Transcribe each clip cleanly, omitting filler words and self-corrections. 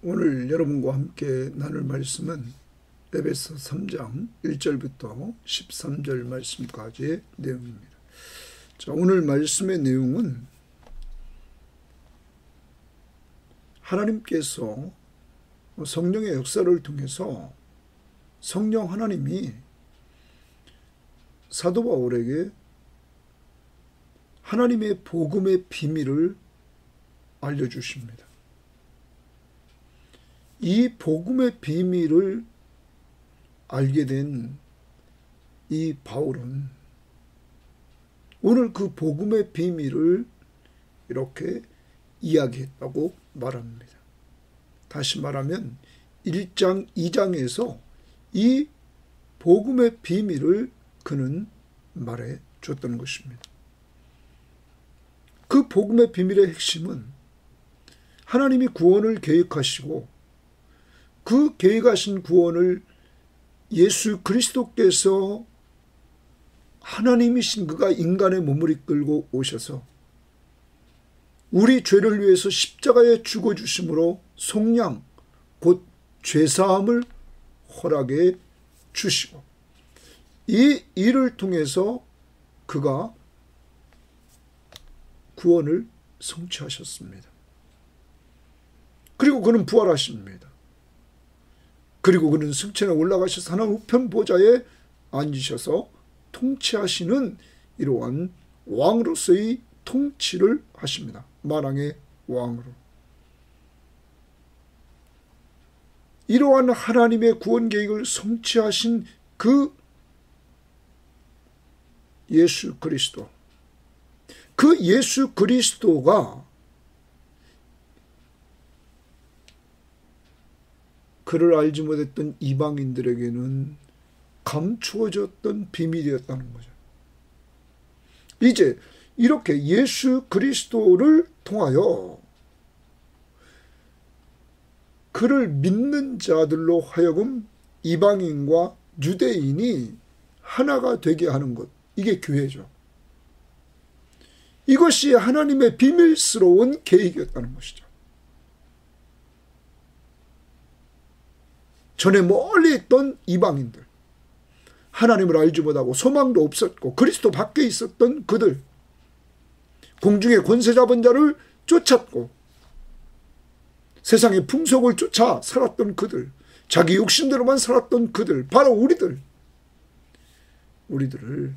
오늘 여러분과 함께 나눌 말씀은 에베소 3장 1절부터 13절 말씀까지의 내용입니다. 자, 오늘 말씀의 내용은 하나님께서 성령의 역사를 통해서 성령 하나님이 사도 바울에게 하나님의 복음의 비밀을 알려주십니다. 이 복음의 비밀을 알게 된 이 바울은 오늘 그 복음의 비밀을 이렇게 이야기했다고 말합니다. 다시 말하면 1장, 2장에서 이 복음의 비밀을 그는 말해 줬던 것입니다. 그 복음의 비밀의 핵심은 하나님이 구원을 계획하시고 그 계획하신 구원을 예수 그리스도께서 하나님이신 그가 인간의 몸을 이끌고 오셔서 우리 죄를 위해서 십자가에 죽어주심으로 속량 곧 죄사함을 허락해 주시고 이 일을 통해서 그가 구원을 성취하셨습니다. 그리고 그는 부활하십니다. 그리고 그는 승천에 올라가셔서 하나님 우편 보좌에 앉으셔서 통치하시는 이러한 왕으로서의 통치를 하십니다. 만왕의 왕으로. 이러한 하나님의 구원 계획을 성취하신 그 예수 그리스도, 그 예수 그리스도가 그를 알지 못했던 이방인들에게는 감추어졌던 비밀이었다는 거죠. 이제 이렇게 예수 그리스도를 통하여 그를 믿는 자들로 하여금 이방인과 유대인이 하나가 되게 하는 것, 이게 교회죠. 이것이 하나님의 비밀스러운 계획이었다는 것이죠. 전에 멀리 있던 이방인들, 하나님을 알지 못하고 소망도 없었고 그리스도 밖에 있었던 그들, 공중의 권세 잡은 자를 쫓았고 세상의 풍속을 쫓아 살았던 그들, 자기 욕심대로만 살았던 그들, 바로 우리들을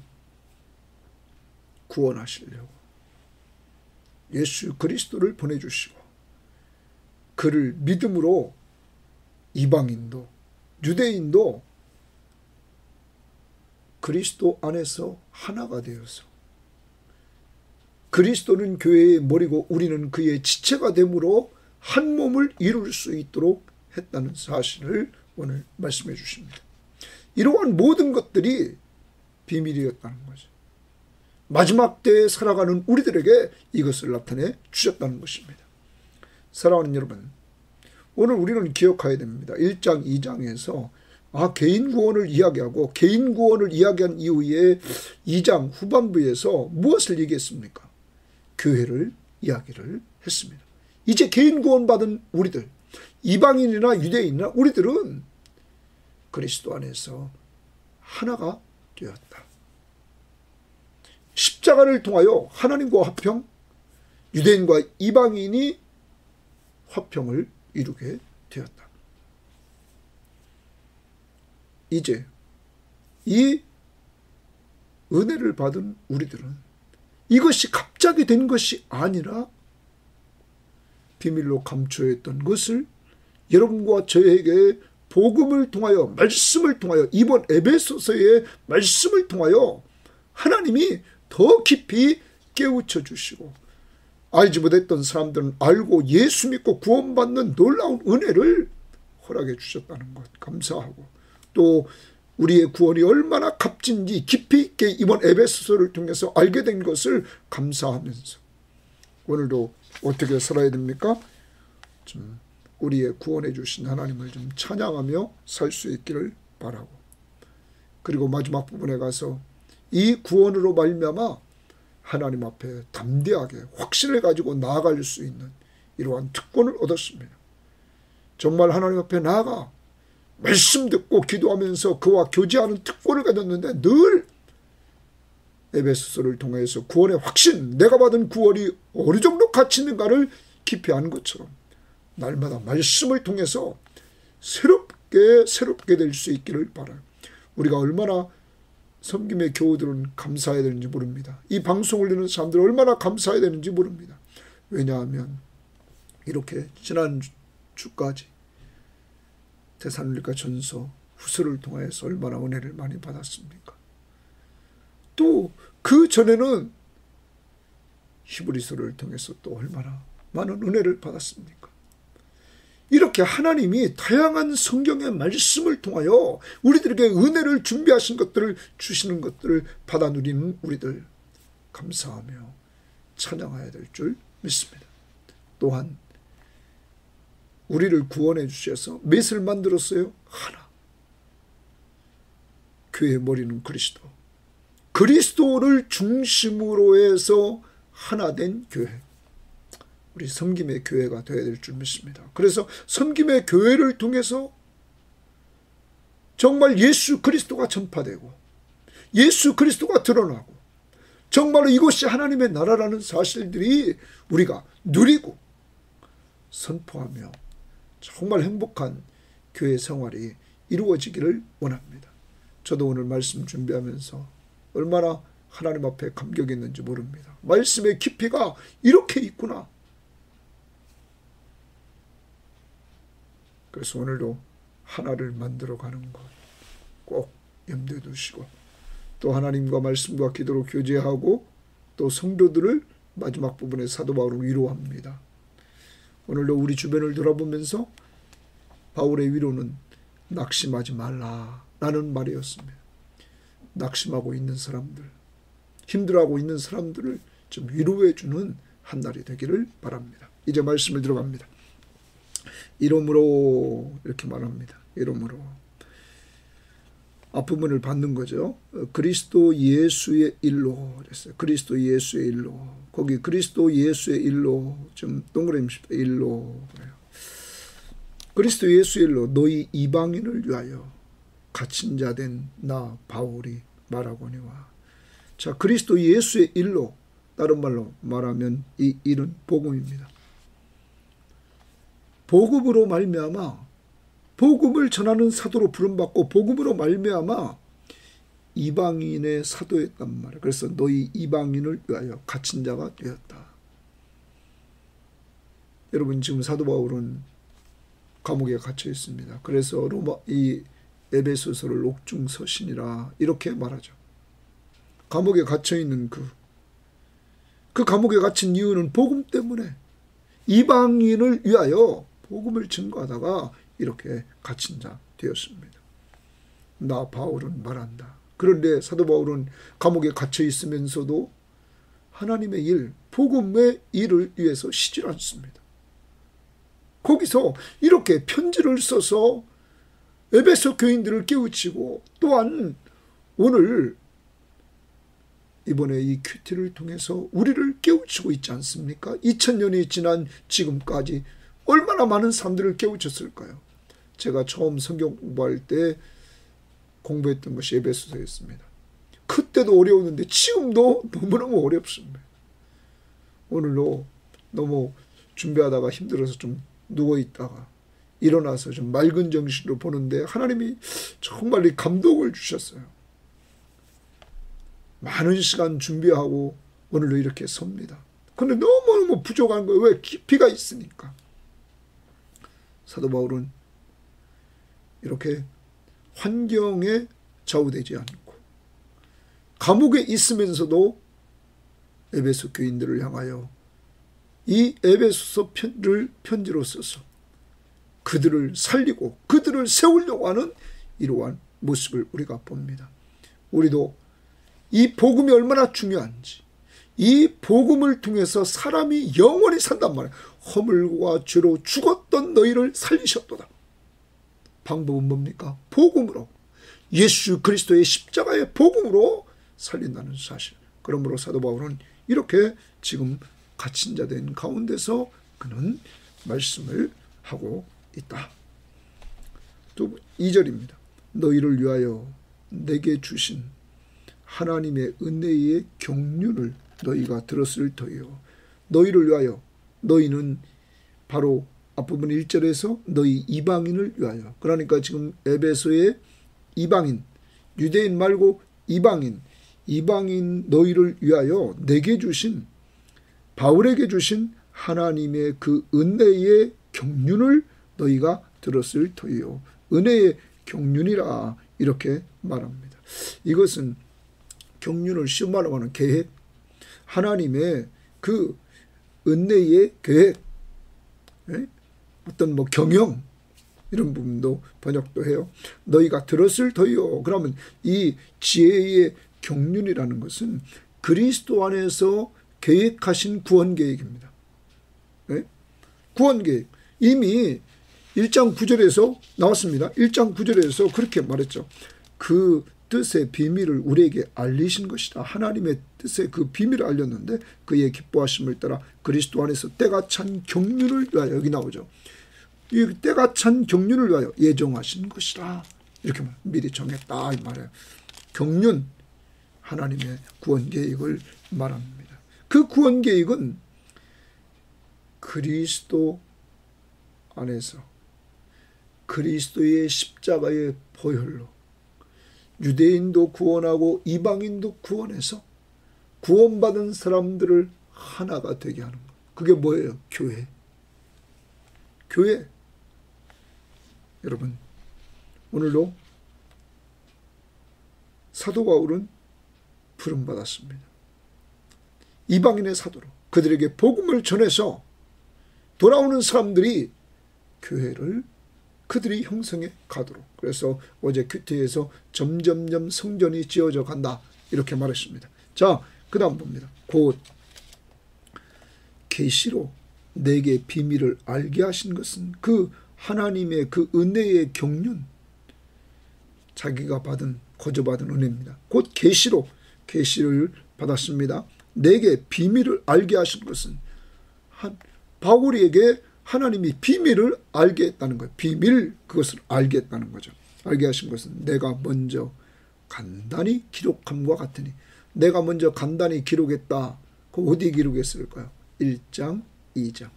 구원하시려고 예수 그리스도를 보내주시고 그를 믿음으로 이방인도 유대인도 그리스도 안에서 하나가 되어서 그리스도는 교회의 머리고 우리는 그의 지체가 되므로 한 몸을 이룰 수 있도록 했다는 사실을 오늘 말씀해 주십니다. 이러한 모든 것들이 비밀이었다는 거죠. 마지막 때에 살아가는 우리들에게 이것을 나타내 주셨다는 것입니다. 사랑하는 여러분, 오늘 우리는 기억해야 됩니다. 1장, 2장에서 개인 구원을 이야기하고 개인 구원을 이야기한 이후에 2장 후반부에서 무엇을 얘기했습니까? 교회를 이야기를 했습니다. 이제 개인 구원 받은 우리들, 이방인이나 유대인이나 우리들은 그리스도 안에서 하나가 되었다. 십자가를 통하여 하나님과 화평, 유대인과 이방인이 화평을 이루게 되었다. 이제 이 은혜를 받은 우리들은 이것이 갑자기 된 것이 아니라 비밀로 감춰있던 것을 여러분과 저에게 복음을 통하여, 말씀을 통하여, 이번 에베소서의 말씀을 통하여 하나님이 더 깊이 깨우쳐 주시고 알지 못했던 사람들은 알고 예수 믿고 구원받는 놀라운 은혜를 허락해 주셨다는 것 감사하고, 또 우리의 구원이 얼마나 값진지 깊이 있게 이번 에베소서를 통해서 알게 된 것을 감사하면서 오늘도 어떻게 살아야 됩니까? 좀 우리의 구원해 주신 하나님을 좀 찬양하며 살 수 있기를 바라고, 그리고 마지막 부분에 가서 이 구원으로 말미암아 하나님 앞에 담대하게 확신을 가지고 나아갈 수 있는 이러한 특권을 얻었습니다. 정말 하나님 앞에 나아가 말씀 듣고 기도하면서 그와 교제하는 특권을 가졌는데 늘 에베소서를 통해서 구원의 확신, 내가 받은 구원이 어느 정도 가치 있는가를 깊이 아는 것처럼 날마다 말씀을 통해서 새롭게 될 수 있기를 바라요. 우리가 얼마나 섬김의 교우들은 감사해야 되는지 모릅니다. 이 방송을 듣는 사람들은 얼마나 감사해야 되는지 모릅니다. 왜냐하면 이렇게 지난주까지 데살로니가 전서 후서를 통해서 얼마나 은혜를 많이 받았습니까? 또 그 전에는 히브리서를 통해서 또 얼마나 많은 은혜를 받았습니까? 이렇게 하나님이 다양한 성경의 말씀을 통하여 우리들에게 은혜를 준비하신 것들을 주시는 것들을 받아 누리는 우리들 감사하며 찬양해야 될 줄 믿습니다. 또한 우리를 구원해 주셔서 몇을 만들었어요? 하나. 교회의 머리는 그리스도. 그리스도를 중심으로 해서 하나 된 교회. 우리 섬김의 교회가 되어야 될 줄 믿습니다. 그래서 섬김의 교회를 통해서 정말 예수 그리스도가 전파되고 예수 그리스도가 드러나고 정말로 이곳이 하나님의 나라라는 사실들이 우리가 누리고 선포하며 정말 행복한 교회 생활이 이루어지기를 원합니다. 저도 오늘 말씀 준비하면서 얼마나 하나님 앞에 감격이 있는지 모릅니다. 말씀의 깊이가 이렇게 있구나. 그래서 오늘도 하나를 만들어가는 것 꼭 염두에 두시고 또 하나님과 말씀과 기도로 교제하고 또 성도들을 마지막 부분에 사도 바울은 위로합니다. 오늘도 우리 주변을 돌아보면서 바울의 위로는 낙심하지 말라라는 말이었습니다. 낙심하고 있는 사람들, 힘들어하고 있는 사람들을 좀 위로해 주는 한 날이 되기를 바랍니다. 이제 말씀을 들어갑니다. 이러므로 이렇게 말합니다. 이러므로 앞부분을 받는 거죠. 그리스도 예수의 일로 그랬어요. 그리스도 예수의 일로. 거기 그리스도 예수의 일로 좀 동그라미 칩시다. 일로 그래요. 그리스도 예수의 일로 너희 이방인을 위하여 갇힌 자 된 나 바울이 말하거니와. 자, 그리스도 예수의 일로 다른 말로 말하면 이 일은 복음입니다. 복음으로 말미암아 복음을 전하는 사도로 부름받고 복음으로 말미암아 이방인의 사도였단 말이에요. 그래서 너희 이방인을 위하여 갇힌 자가 되었다. 여러분 지금 사도 바울은 감옥에 갇혀 있습니다. 그래서 이 에베소서를 옥중서신이라 이렇게 말하죠. 감옥에 갇혀 있는 그 감옥에 갇힌 이유는 복음 때문에 이방인을 위하여 복음을 증거하다가 이렇게 갇힌 자 되었습니다. 나 바울은 말한다. 그런데 사도 바울은 감옥에 갇혀 있으면서도 하나님의 일, 복음의 일을 위해서 쉬질 않습니다. 거기서 이렇게 편지를 써서 에베소 교인들을 깨우치고 또한 오늘 이번에 이 큐티를 통해서 우리를 깨우치고 있지 않습니까? 2000년이 지난 지금까지 얼마나 많은 사람들을 깨우쳤을까요? 제가 처음 성경 공부할 때 공부했던 것이 에베소서였습니다. 그때도 어려웠는데 지금도 너무너무 어렵습니다. 오늘도 너무 준비하다가 힘들어서 좀 누워있다가 일어나서 좀 맑은 정신으로 보는데 하나님이 정말 이 감동을 주셨어요. 많은 시간 준비하고 오늘도 이렇게 섭니다. 그런데 너무너무 부족한 거예요. 왜? 깊이가 있으니까. 사도 바울은 이렇게 환경에 좌우되지 않고 감옥에 있으면서도 에베소 교인들을 향하여 이 에베소서 편지로 써서 그들을 살리고 그들을 세우려고 하는 이러한 모습을 우리가 봅니다. 우리도 이 복음이 얼마나 중요한지 이 복음을 통해서 사람이 영원히 산단 말이에요. 허물과 죄로 죽었던 너희를 살리셨도다. 방법은 뭡니까? 복음으로. 예수 그리스도의 십자가의 복음으로 살린다는 사실. 그러므로 사도 바울은 이렇게 지금 갇힌 자 된 가운데서 그는 말씀을 하고 있다. 또 2절입니다. 너희를 위하여 내게 주신 하나님의 은혜의 경륜을 너희가 들었을 터이요. 너희를 위하여, 너희는 바로 앞부분 1절에서 너희 이방인을 위하여, 그러니까 지금 에베소의 이방인, 유대인 말고 이방인 너희를 위하여 내게 주신, 바울에게 주신 하나님의 그 은혜의 경륜을 너희가 들었을 터이요. 은혜의 경륜이라 이렇게 말합니다. 이것은 경륜을 쉬운 말로 하는 계획, 하나님의 그 은혜의 계획, 어떤 뭐 경영, 이런 부분도 번역도 해요. 너희가 들었을 터이요. 그러면 이 지혜의 경륜이라는 것은 그리스도 안에서 계획하신 구원 계획입니다. 구원 계획. 이미 1장 9절에서 나왔습니다. 1장 9절에서 그렇게 말했죠. 그 뜻의 비밀을 우리에게 알리신 것이다. 하나님의 뜻의 그 비밀을 알렸는데 그의 기뻐하심을 따라 그리스도 안에서 때가 찬 경륜을 위하여, 여기 나오죠. 이 때가 찬 경륜을 위하여 예정하신 것이라. 이렇게 미리 정했다 이 말이에요. 경륜, 하나님의 구원 계획을 말합니다. 그 구원 계획은 그리스도 안에서 그리스도의 십자가의 보혈로 유대인도 구원하고 이방인도 구원해서 구원받은 사람들을 하나가 되게 하는 것. 그게 뭐예요? 교회. 교회. 여러분, 오늘도 사도 바울은 부름받았습니다. 이방인의 사도로 그들에게 복음을 전해서 돌아오는 사람들이 교회를 그들이 형성해 가도록. 그래서 어제 큐티에서 점점점 성전이 지어져 간다 이렇게 말했습니다. 자, 그 다음 봅니다. 곧 계시로 내게 비밀을 알게 하신 것은 그 하나님의 그 은혜의 경륜, 자기가 거저받은 은혜입니다. 곧 계시를 받았습니다. 내게 비밀을 알게 하신 것은 바울에게 하나님이 비밀을 알게 했다는 거예요. 그것을 알게 했다는 거죠. 알게 하신 것은 내가 먼저 간단히 기록함과 같으니. 내가 먼저 간단히 기록했다. 그 어디에 기록했을까요? 1장, 2장.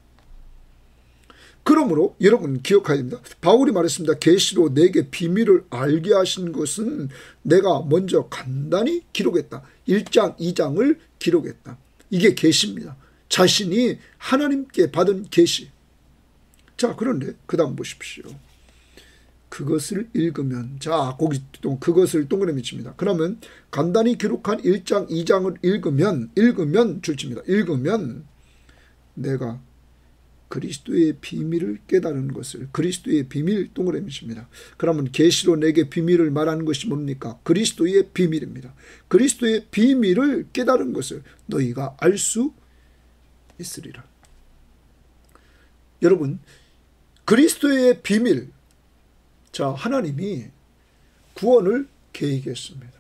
그러므로 여러분 기억해야 됩니다. 바울이 말했습니다. 계시로 내게 비밀을 알게 하신 것은 내가 먼저 간단히 기록했다. 1장, 2장을 기록했다. 이게 계시입니다. 자신이 하나님께 받은 계시. 자, 그런데 그 다음 보십시오. 그것을 읽으면, 자, 거기 또 그것을 동그라미 칩니다. 그러면 간단히 기록한 1장, 2장을 읽으면 줄칩니다. 읽으면 내가 그리스도의 비밀을 깨달은 것을, 그리스도의 비밀 동그라미 칩니다. 그러면 계시로 내게 비밀을 말하는 것이 뭡니까? 그리스도의 비밀입니다. 그리스도의 비밀을 깨달은 것을 너희가 알 수 있으리라. 여러분, 그리스도의 비밀. 자, 하나님이 구원을 계획했습니다.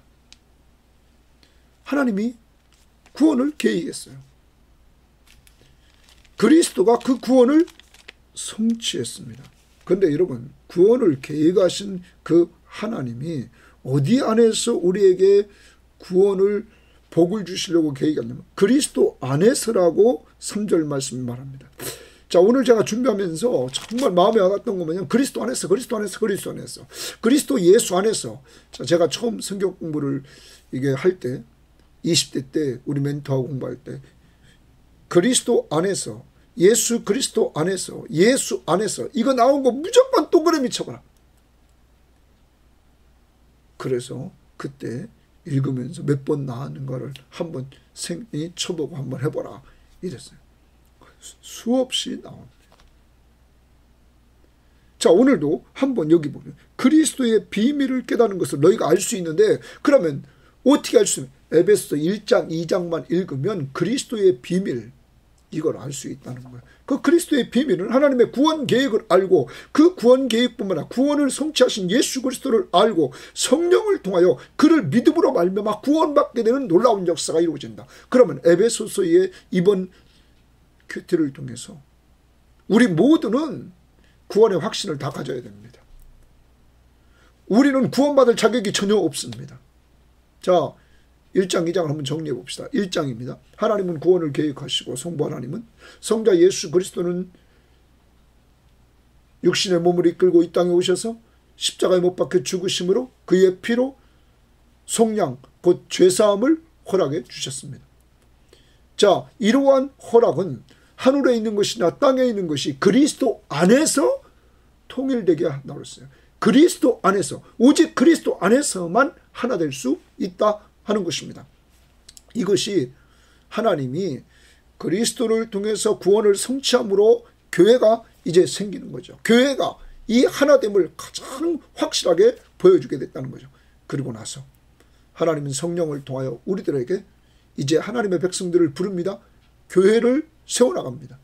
하나님이 구원을 계획했어요. 그리스도가 그 구원을 성취했습니다. 그런데 여러분, 구원을 계획하신 그 하나님이 어디 안에서 우리에게 구원을, 복을 주시려고 계획했냐면 그리스도 안에서라고 3절 말씀이 말합니다. 자, 오늘 제가 준비하면서 정말 마음에 와닿던 거 뭐냐면 그리스도 안에서. 그리스도 예수 안에서. 자, 제가 처음 성경 공부를 이게 할 때, 20대 때 우리 멘토하고 공부할 때 그리스도 안에서, 예수 그리스도 안에서, 예수 안에서, 이거 나온 거 무조건 동그라미 쳐봐라. 그래서 그때 읽으면서 몇 번 나왔는가를 한번 쳐보고 한번 해보라 이랬어요. 수없이 나옵니다. 자, 오늘도 한번 여기 보면 그리스도의 비밀을 깨닫는 것을 너희가 알 수 있는데, 그러면 어떻게 알 수 있는? 에베소 1장 2장만 읽으면 그리스도의 비밀, 이걸 알 수 있다는 거예요. 그 그리스도의 비밀은 하나님의 구원 계획을 알고, 그 구원 계획뿐만 아니라 구원을 성취하신 예수 그리스도를 알고 성령을 통하여 그를 믿음으로 말미암아 구원받게 되는 놀라운 역사가 이루어진다. 그러면 에베소서의 이번 큐티를 통해서 우리 모두는 구원의 확신을 다 가져야 됩니다. 우리는 구원받을 자격이 전혀 없습니다. 자, 1장 2장을 한번 정리해 봅시다. 1장입니다. 하나님은 구원을 계획하시고 성부 하나님은 성자 예수 그리스도는 육신의 몸을 이끌고 이 땅에 오셔서 십자가에 못 박혀 죽으심으로 그의 피로 속량 곧 죄사함을 허락해 주셨습니다. 자, 이러한 허락은 하늘에 있는 것이나 땅에 있는 것이 그리스도 안에서 통일되게 한다고 했어요. 그리스도 안에서, 오직 그리스도 안에서만 하나 될 수 있다 하는 것입니다. 이것이 하나님이 그리스도를 통해서 구원을 성취함으로 교회가 이제 생기는 거죠. 교회가 이 하나됨을 가장 확실하게 보여주게 됐다는 거죠. 그리고 나서 하나님은 성령을 통하여 우리들에게 이제 하나님의 백성들을 부릅니다. 교회를 세워나갑니다.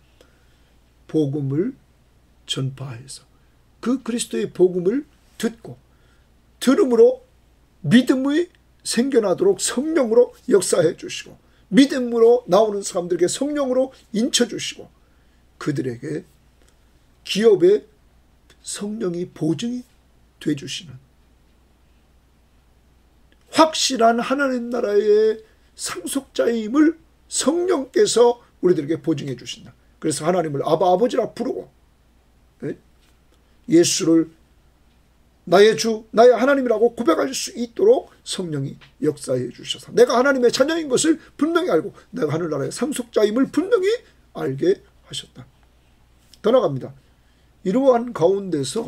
복음을 전파해서 그 그리스도의 복음을 듣고 들음으로 믿음이 생겨나도록 성령으로 역사해 주시고 믿음으로 나오는 사람들에게 성령으로 인쳐 주시고 그들에게 기업의 성령이 보증이 돼 주시는 확실한 하나님 나라의 상속자임을 성령께서 우리들에게 보증해 주신다. 그래서 하나님을 아버지라 부르고 예수를 나의 주, 나의 하나님이라고 고백할 수 있도록 성령이 역사해 주셔서 내가 하나님의 자녀인 것을 분명히 알고 내가 하늘나라의 상속자임을 분명히 알게 하셨다. 더 나갑니다. 이러한 가운데서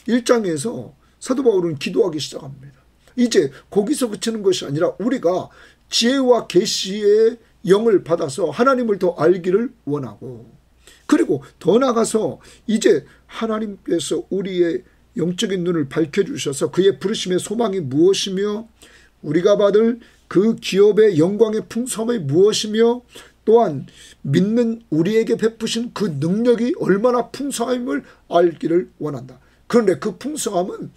1장에서 사도 바울은 기도하기 시작합니다. 이제 거기서 그치는 것이 아니라 우리가 지혜와 계시의 영을 받아서 하나님을 더 알기를 원하고 그리고 더 나가서 이제 하나님께서 우리의 영적인 눈을 밝혀주셔서 그의 부르심의 소망이 무엇이며 우리가 받을 그 기업의 영광의 풍성함이 무엇이며 또한 믿는 우리에게 베푸신 그 능력이 얼마나 풍성함을 알기를 원한다. 그런데 그 풍성함은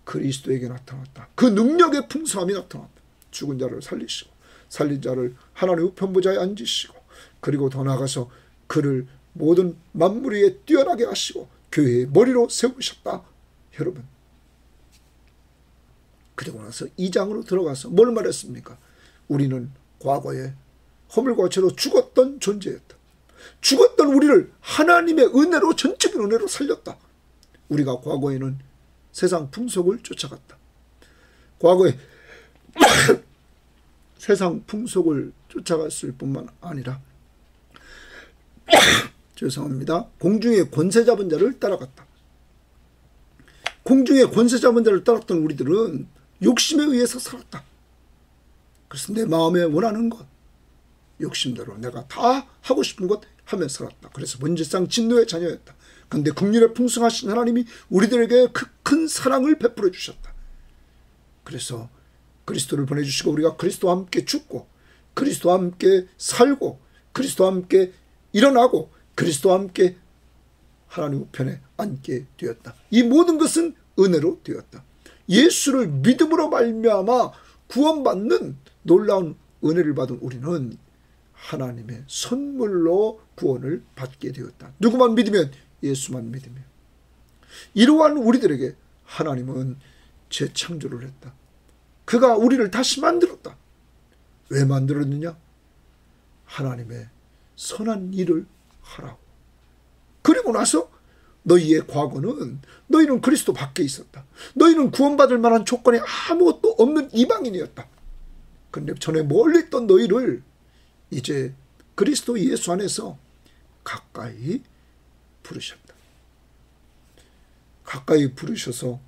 그리스도에게 나타났다. 그 능력의 풍성함이 나타났다. 죽은 자를 살리시고 살린 자를 하나님 우편보좌에 앉으시고 그리고 더 나아가서 그를 모든 만물 위에 뛰어나게 하시고 교회의 머리로 세우셨다. 여러분, 그리고 나서 2장으로 들어가서 뭘 말했습니까? 우리는 과거에 허물과 죄로 죽었던 존재였다. 죽었던 우리를 하나님의 은혜로, 전적인 은혜로 살렸다. 우리가 과거에는 세상 풍속을 쫓아갔다. 과거에 세상 풍속을 쫓아갔을 뿐만 아니라 죄송합니다. 공중의 권세 잡은 자를 따라갔다. 공중의 권세 잡은 자를 따랐던 우리들은 욕심에 의해서 살았다. 그래서 내 마음에 원하는 것, 욕심대로 내가 다 하고 싶은 것 하며 살았다. 그래서 본질상 진노의 자녀였다. 그런데 긍휼에 풍성하신 하나님이 우리들에게 큰 사랑을 베풀어 주셨다. 그래서 그리스도를 보내주시고 우리가 그리스도와 함께 죽고 그리스도와 함께 살고 그리스도와 함께 일어나고 그리스도와 함께 하나님 우편에 앉게 되었다. 이 모든 것은 은혜로 되었다. 예수를 믿음으로 말미암아 구원받는 놀라운 은혜를 받은 우리는 하나님의 선물로 구원을 받게 되었다. 누구만 믿으면? 예수만 믿으면. 이러한 우리들에게 하나님은 재창조를 했다. 그가 우리를 다시 만들었다. 왜 만들었느냐? 하나님의 선한 일을 하라고. 그리고 나서 너희의 과거는 너희는 그리스도 밖에 있었다. 너희는 구원받을 만한 조건이 아무것도 없는 이방인이었다. 그런데 전에 멀리 있던 너희를 이제 그리스도 예수 안에서 가까이 부르셨다. 가까이 부르셔서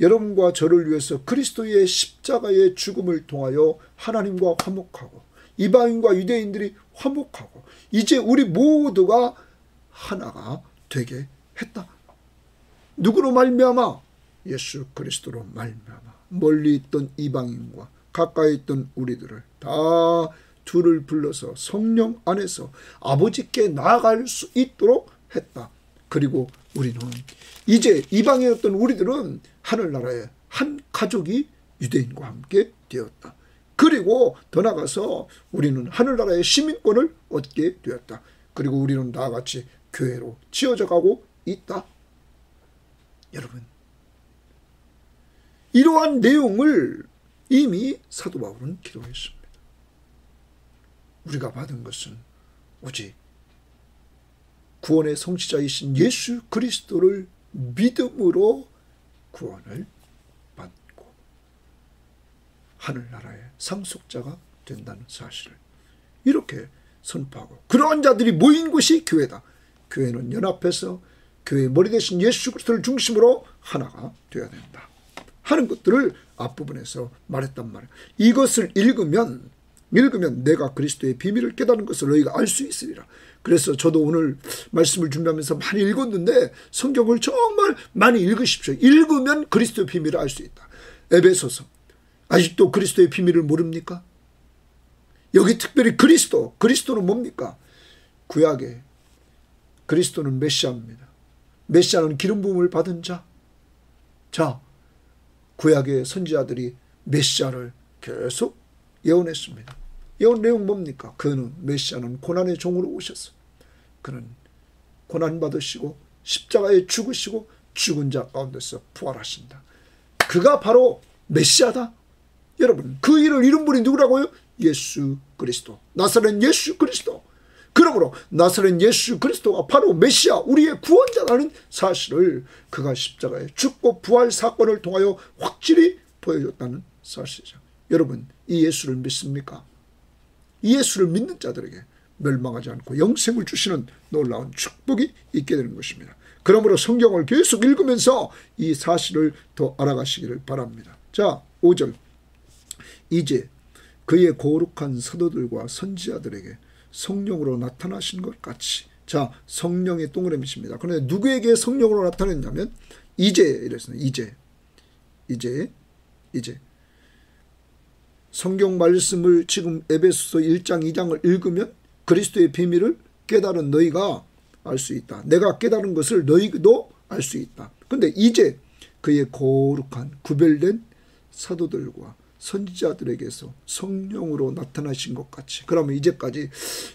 여러분과 저를 위해서 그리스도의 십자가의 죽음을 통하여 하나님과 화목하고 이방인과 유대인들이 화목하고 이제 우리 모두가 하나가 되게 했다. 누구로 말미암아? 예수 그리스도로 말미암아. 멀리 있던 이방인과 가까이 있던 우리들을 다 둘을 불러서 성령 안에서 아버지께 나아갈 수 있도록 했다. 그리고 우리는 이제 이방이었던 우리들은 하늘나라의 한 가족이 유대인과 함께 되었다. 그리고 더 나아가서 우리는 하늘나라의 시민권을 얻게 되었다. 그리고 우리는 다 같이 교회로 지어져 가고 있다. 여러분, 이러한 내용을 이미 사도 바울은 기록했습니다. 우리가 받은 것은 오직 구원의 성취자이신 예수 그리스도를 믿음으로 구원을 받고 하늘나라의 상속자가 된다는 사실을 이렇게 선포하고, 그러한 자들이 모인 곳이 교회다. 교회는 연합해서 교회의 머리 대신 예수 그리스도를 중심으로 하나가 되어야 된다 하는 것들을 앞부분에서 말했단 말이에요. 이것을 읽으면 내가 그리스도의 비밀을 깨닫는 것을 너희가 알 수 있으리라. 그래서 저도 오늘 말씀을 준비하면서 많이 읽었는데 성경을 정말 많이 읽으십시오. 읽으면 그리스도의 비밀을 알 수 있다. 에베소서, 아직도 그리스도의 비밀을 모릅니까? 여기 특별히 그리스도는 뭡니까? 구약에 그리스도는 메시아입니다. 메시아는 기름 부음을 받은 자. 자, 구약의 선지자들이 메시아를 계속 예언했습니다. 예언 내용 뭡니까? 그는 메시아는 고난의 종으로 오셨어. 그는 고난 받으시고 십자가에 죽으시고 죽은 자 가운데서 부활하신다. 그가 바로 메시아다. 여러분, 그 일을 이룬 분이 누구라고요? 예수 그리스도, 나사렛 예수 그리스도. 그러므로 나사렛 예수 그리스도가 바로 메시아, 우리의 구원자라는 사실을 그가 십자가에 죽고 부활 사건을 통하여 확실히 보여줬다는 사실이죠. 여러분, 이 예수를 믿습니까? 이 예수를 믿는 자들에게 멸망하지 않고 영생을 주시는 놀라운 축복이 있게 되는 것입니다. 그러므로 성경을 계속 읽으면서 이 사실을 더 알아가시기를 바랍니다. 자, 5절. 이제 그의 거룩한 사도들과 선지자들에게 성령으로 나타나신 것 같이. 자, 성령의 동그라미입니다. 그런데 누구에게 성령으로 나타났냐면 이제 이랬습니다. 이제 성경 말씀을 지금 에베소서 1장 2장을 읽으면 그리스도의 비밀을 깨달은 너희가 알 수 있다. 내가 깨달은 것을 너희도 알 수 있다. 그런데 이제 그의 거룩한 구별된 사도들과 선지자들에게서 성령으로 나타나신 것 같이. 그러면 이제까지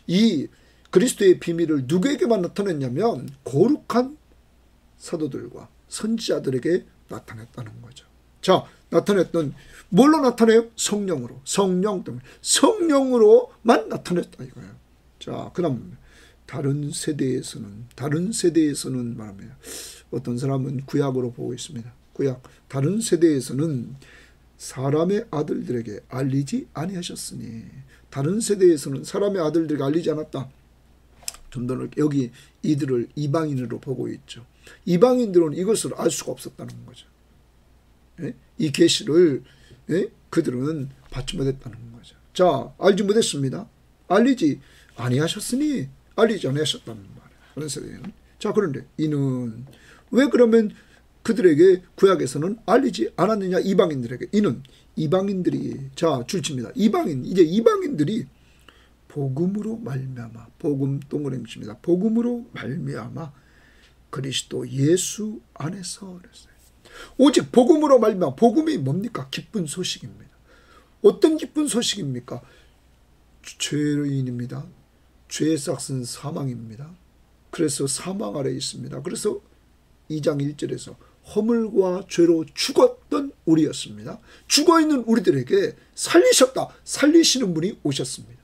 이 그리스도의 비밀을 누구에게만 나타냈냐면 거룩한 사도들과 선지자들에게 나타냈다는 거죠. 자, 나타냈던 뭘로 나타내요? 성령으로. 성령 때문에. 성령으로만 나타냈다 이거예요. 자, 그 다음 다른 세대에서는 말합니다. 어떤 사람은 구약으로 보고 있습니다. 구약. 다른 세대에서는 사람의 아들들에게 알리지 아니하셨으니. 다른 세대에서는 사람의 아들들에게 알리지 않았다. 좀 더 여기 이들을 이방인으로 보고 있죠. 이방인들은 이것을 알 수가 없었다는 거죠. 이 계시를 그들은 받지 못했다는 거죠. 자, 알지 못했습니다. 알리지 아니하셨으니. 알리지 아니하셨다는 말이에요. 그런 세대에는. 자, 그런데 이는 왜 그러면 그들에게 구약에서는 알리지 않았느냐? 이방인들에게. 이는 이방인들이, 자, 줄칩니다. 이제 이방인들이 복음으로 말미암아, 복음 동그라미입니다. 복음으로 말미암아 그리스도 예수 안에서 그랬어요. 오직 복음으로 말미암아. 복음이 뭡니까? 기쁜 소식입니다. 어떤 기쁜 소식입니까? 죄인입니다. 죄의 삭은 사망입니다. 그래서 사망 아래 있습니다. 그래서 2장 1절에서 허물과 죄로 죽었던 우리였습니다. 죽어있는 우리들에게 살리시는 분이 오셨습니다.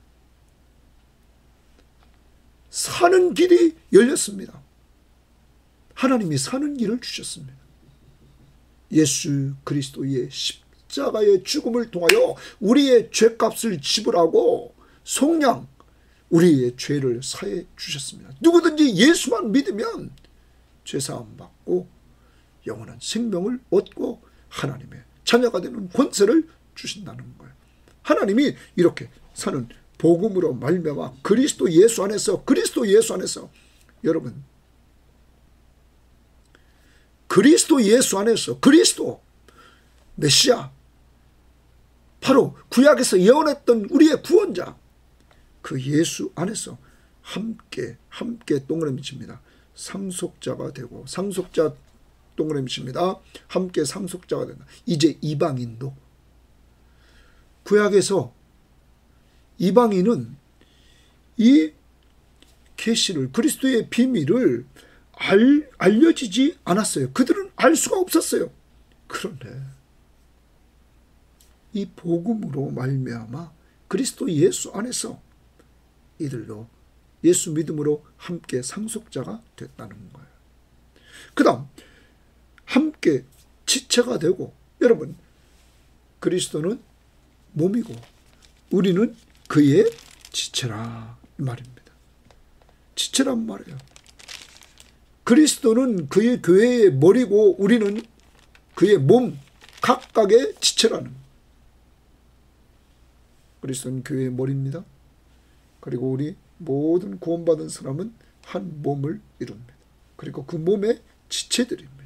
사는 길이 열렸습니다. 하나님이 사는 길을 주셨습니다. 예수 그리스도의 십자가의 죽음을 통하여 우리의 죄값을 지불하고 속량 우리의 죄를 사해 주셨습니다. 누구든지 예수만 믿으면 죄사함 받고 영원한 생명을 얻고 하나님의 자녀가 되는 권세를 주신다는 거예요. 하나님이 이렇게 사는 복음으로 말미암아 그리스도 예수 안에서 여러분, 그리스도 예수 안에서 그리스도 메시아, 바로 구약에서 예언했던 우리의 구원자, 그 예수 안에서 함께 동그라미 칩니다. 상속자가 되고, 상속자 동그라미 칩니다. 함께 상속자가 된다. 이제 이방인도, 구약에서 이방인은 이 계시를, 그리스도의 비밀을 알려지지 않았어요. 그들은 알 수가 없었어요. 그런데 이 복음으로 말미암아 그리스도 예수 안에서 이들도 예수 믿음으로 함께 상속자가 됐다는 거예요. 그 다음 함께 지체가 되고, 여러분 그리스도는 몸이고 우리는 그의 지체라 이 말입니다. 지체란 말이에요. 그리스도는 그의 교회의 머리고 우리는 그의 몸 각각의 지체라는, 그리스도는 교회의 머리입니다. 그리고 우리 모든 구원받은 사람은 한 몸을 이룹니다. 그리고 그 몸의 지체들입니다.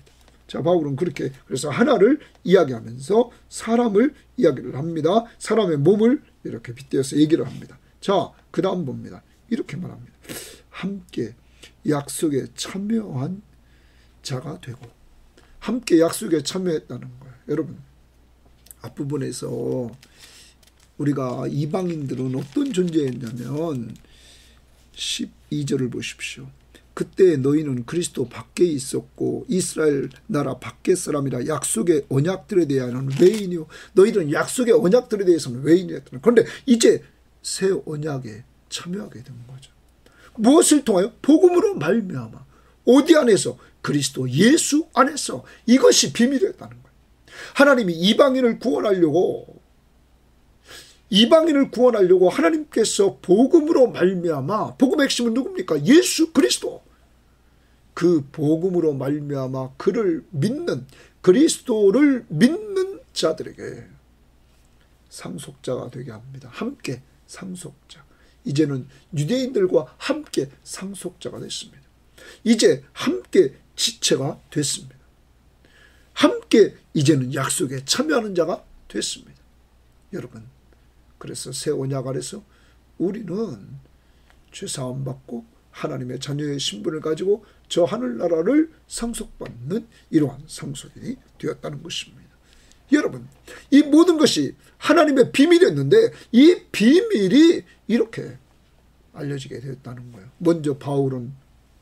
자, 바울은 그렇게 그래서 하나를 이야기하면서 사람을 이야기를 합니다. 사람의 몸을 이렇게 빗대어서 얘기를 합니다. 자, 그 다음 봅니다. 이렇게 말합니다. 함께 약속에 참여한 자가 되고, 함께 약속에 참여했다는 거예요. 여러분 앞부분에서 우리가 이방인들은 어떤 존재였냐면 12절을 보십시오. 그때 너희는 그리스도 밖에 있었고 이스라엘 나라 밖의 사람이라 약속의 언약들에 대한 외인이요, 너희들은 약속의 언약들에 대해서는 외인이었다. 그런데 이제 새 언약에 참여하게 된 거죠. 무엇을 통하여? 복음으로 말미암아. 어디 안에서? 그리스도 예수 안에서. 이것이 비밀이었다는 거예요. 하나님이 이방인을 구원하려고 하나님께서 복음으로 말미암아, 복음의 핵심은 누굽니까? 예수 그리스도. 그 복음으로 말미암아 그를 믿는, 그리스도를 믿는 자들에게 상속자가 되게 합니다. 함께 상속자. 이제는 유대인들과 함께 상속자가 됐습니다. 이제 함께 지체가 됐습니다. 함께 이제는 약속에 참여하는 자가 됐습니다. 여러분, 그래서 새 언약 아래서 우리는 죄사함 받고 하나님의 자녀의 신분을 가지고 저 하늘나라를 상속받는 이러한 상속이 되었다는 것입니다. 여러분, 이 모든 것이 하나님의 비밀이었는데 이 비밀이 이렇게 알려지게 되었다는 거예요. 먼저 바울은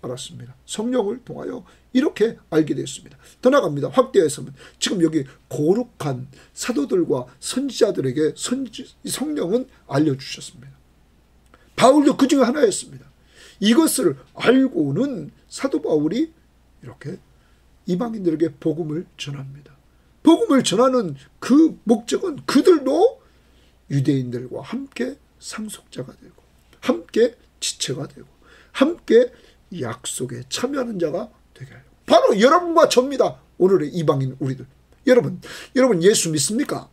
알았습니다. 성령을 통하여 이렇게 알게 되었습니다. 더 나갑니다. 확대해서는 지금 여기 거룩한 사도들과 선지자들에게 성령은 알려주셨습니다. 바울도 그 중에 하나였습니다. 이것을 알고는 사도 바울이 이렇게 이방인들에게 복음을 전합니다. 복음을 전하는 그 목적은 그들도 유대인들과 함께 상속자가 되고 함께 지체가 되고 함께 약속에 참여하는 자가 되게 하려. 바로 여러분과 저입니다. 오늘의 이방인 우리들. 여러분 예수 믿습니까?